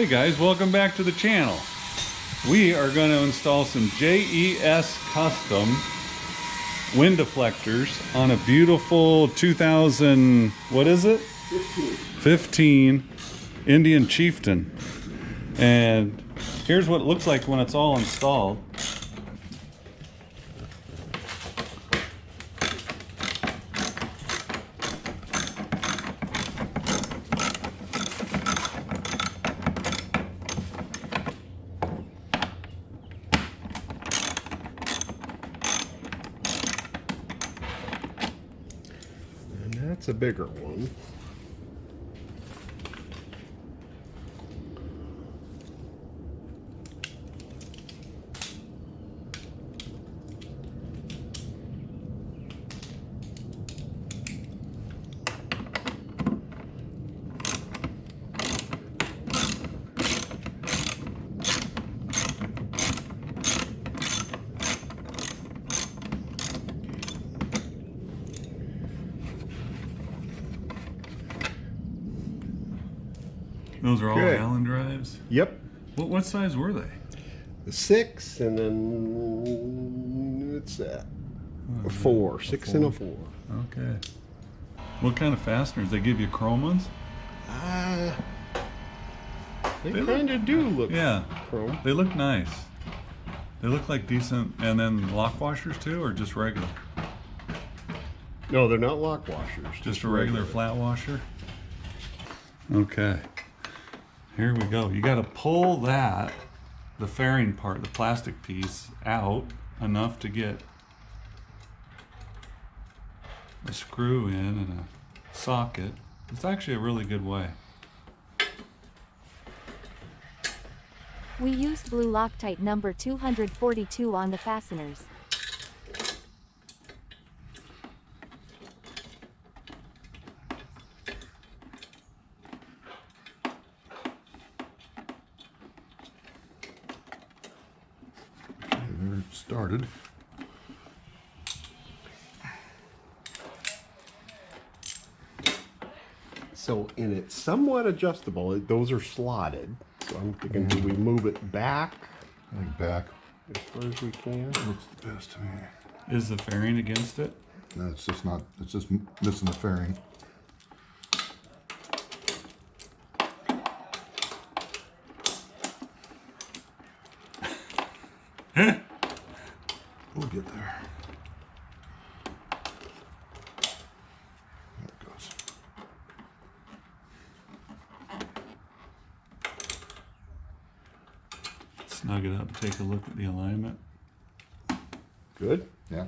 Hey guys, welcome back to the channel. We are going to install some JES custom wind deflectors on a beautiful 2000, what is it? 15 Indian Chieftain. And here's what it looks like when it's all installed. That's a bigger one. Those are all Good. Allen drives? Yep. What size were they? The 6, and then it's that. A 4. 6 and a 4. Okay. What kind of fasteners? They give you chrome ones? They kind of do look chrome. They look nice. They look like decent. And then lock washers too, or just regular? No, they're not lock washers. Just a regular flat washer? Okay. Here we go. You got to pull that, the fairing part, the plastic piece, out enough to get a screw in and a socket. It's actually a really good way. We used blue Loctite number 242 on the fasteners. There it started. So, and it's somewhat adjustable. Those are slotted. So I'm thinking, do we move it back I think back as far as we can? looks the best to me. Is the fairing against it? No, it's just not, it's just missing the fairing. We'll get there. There it goes. Snug it up and take a look at the alignment. Good. Yeah.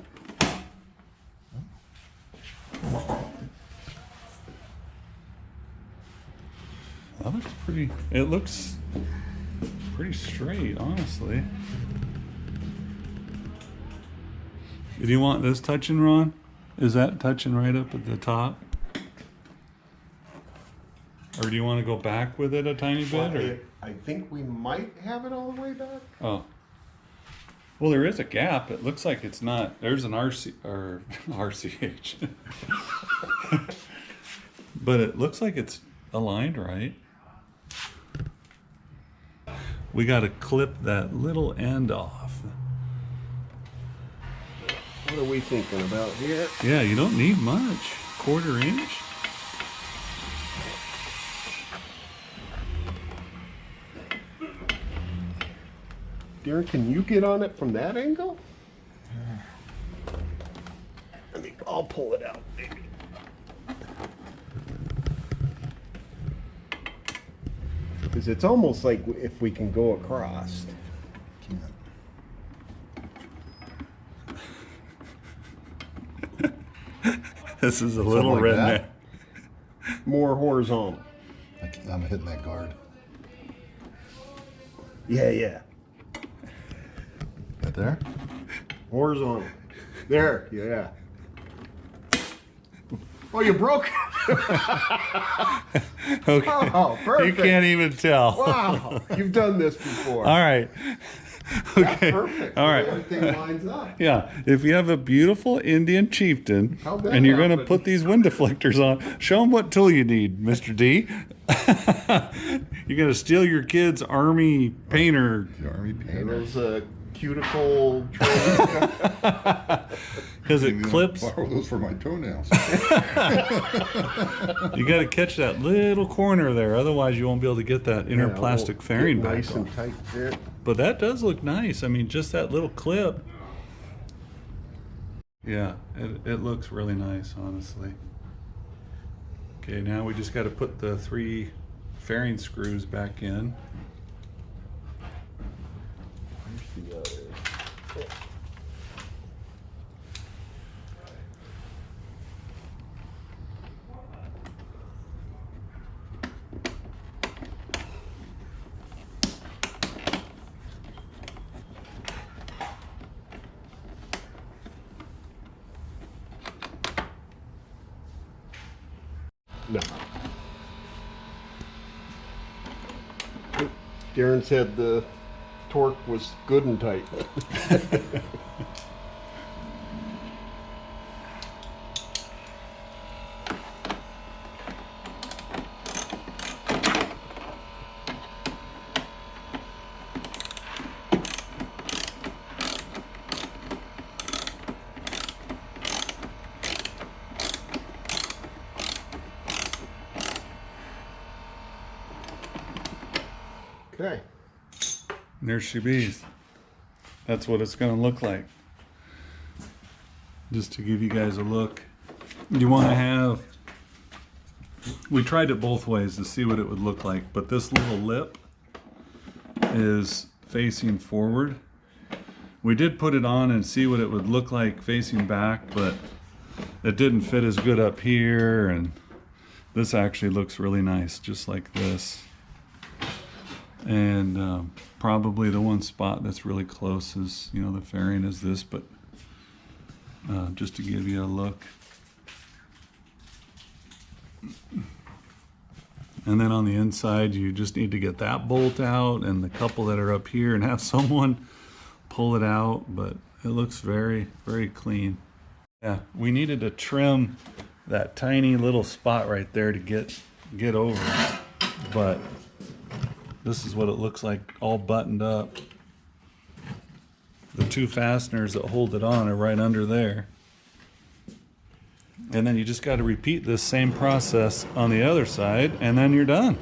That looks pretty, it looks pretty straight, honestly. Do you want this touching, Ron? Is that touching right up at the top? Or do you want to go back with it a tiny bit? Or? I think we might have it all the way back. Oh. Well, there is a gap. It looks like it's not. There's an RC or RCH. But it looks like it's aligned right. We got to clip that little end off. What are we thinking about here? Yeah, you don't need much. 1/4 inch. Darren, can you get on it from that angle? I'll pull it out, maybe. Because it's almost like if we can go across. This is a little like redneck. that? More horizontal. I'm hitting that guard. Yeah, yeah. Right there? Horizontal. There, yeah. Oh, you broke it. Okay. Oh, perfect. You can't even tell. Wow, you've done this before. All right. That's perfect. All right. Everything lines up. Yeah, if you have a beautiful Indian chieftain How'd that and you're going to happen? put these wind deflectors on, show them what tool you need, Mr. D. You're going to steal your kid's army painter. The army And painter. those cuticle trims. Because it clips. Borrow those for my toenails. You got to catch that little corner there, otherwise you won't be able to get that inner Yeah, plastic we'll fairing get back nice off. and tight fit. But that does look nice. I mean, just that little clip. Yeah, it looks really nice, honestly. Okay, now we just got to put the 3 fairing screws back in. No. Darren said the torque was good and tight. Okay. And there she be. That's what it's going to look like. Just to give you guys a look. You want to have... We tried it both ways to see what it would look like, but this little lip is facing forward. We did put it on and see what it would look like facing back, but it didn't fit as good up here, and this actually looks really nice, just like this. And probably the one spot that's really close is, you know, the fairing is this, but just to give you a look. And then on the inside, you just need to get that bolt out and the couple that are up here and have someone pull it out, but it looks very, very clean. Yeah, we needed to trim that tiny little spot right there to get over it, but this is what it looks like all buttoned up. The 2 fasteners that hold it on are right under there. And then you just got to repeat this same process on the other side, and then you're done.